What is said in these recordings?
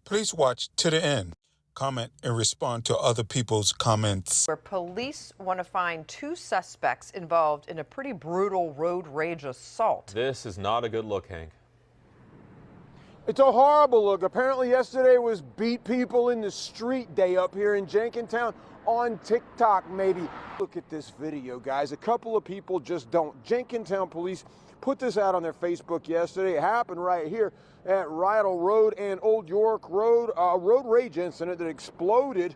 Please watch to the end. Comment and respond to other people's comments. Where police want to find two suspects involved in a pretty brutal road rage assault. This is not a good look, Hank. It's a horrible look. Apparently yesterday was beat people in the street day up here in Jenkintown. On TikTok, maybe. Look at this video, guys. A couple of people just don't. Jenkintown police put this out on their Facebook yesterday. It happened right here at Rydell Road and Old York Road. A road rage incident that exploded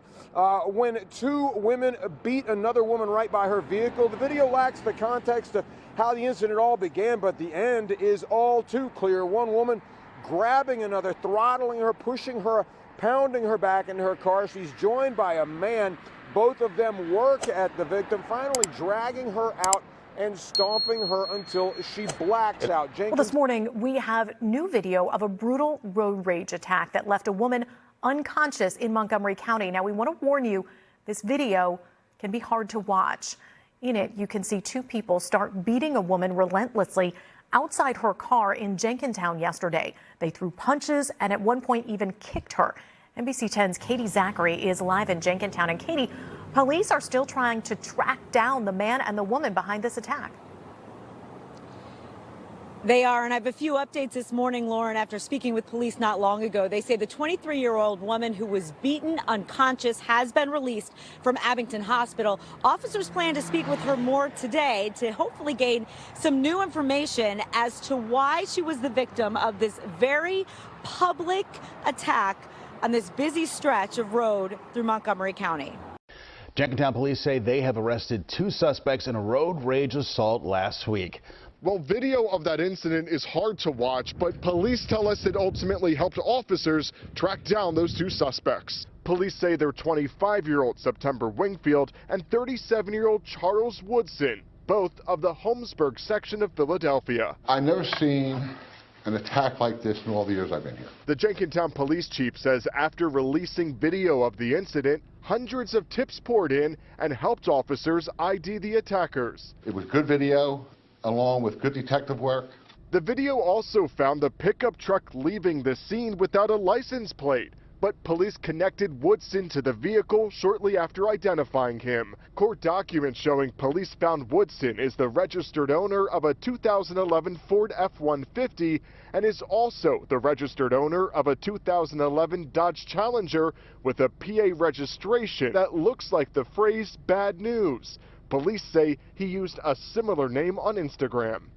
when two women beat another woman right by her vehicle. The video lacks the context of how the incident all began, but the end is all too clear. One woman grabbing another, throttling her, pushing her, pounding her back into her car. She's joined by a man. Both of them work at the victim, finally dragging her out and stomping her until she blacks out. Well, this morning, we have new video of a brutal road rage attack that left a woman unconscious in Montgomery County. Now, we want to warn you, this video can be hard to watch. In it, you can see two people start beating a woman relentlessly outside her car in Jenkintown yesterday. They threw punches and at one point even kicked her. NBC 10's Katie Zachary is live in Jenkintown. And Katie, police are still trying to track down the man and the woman behind this attack. They are, and I have a few updates this morning, Lauren, after speaking with police not long ago. They say the 23-year-old woman who was beaten unconscious has been released from Abington Hospital. Officers plan to speak with her more today to hopefully gain some new information as to why she was the victim of this very public attack on this busy stretch of road through Montgomery County. Jenkintown police say they have arrested two suspects in a road rage assault last week. Well, video of that incident is hard to watch, but police tell us it ultimately helped officers track down those two suspects. Police say they're 25-year-old September Wingfield and 37-year-old Charles Woodson, both of the Holmesburg section of Philadelphia. I've never seen an attack like this in all the years I've been here. The Jenkintown police chief says after releasing video of the incident, hundreds of tips poured in and helped officers ID the attackers. It was good video, along with good detective work. The video also found the pickup truck leaving the scene without a license plate, but police connected Woodson to the vehicle shortly after identifying him. Court documents showing police found Woodson is the registered owner of a 2011 Ford F-150 and is also the registered owner of a 2011 Dodge Challenger with a PA registration that looks like the phrase "bad news." Police say he used a similar name on Instagram.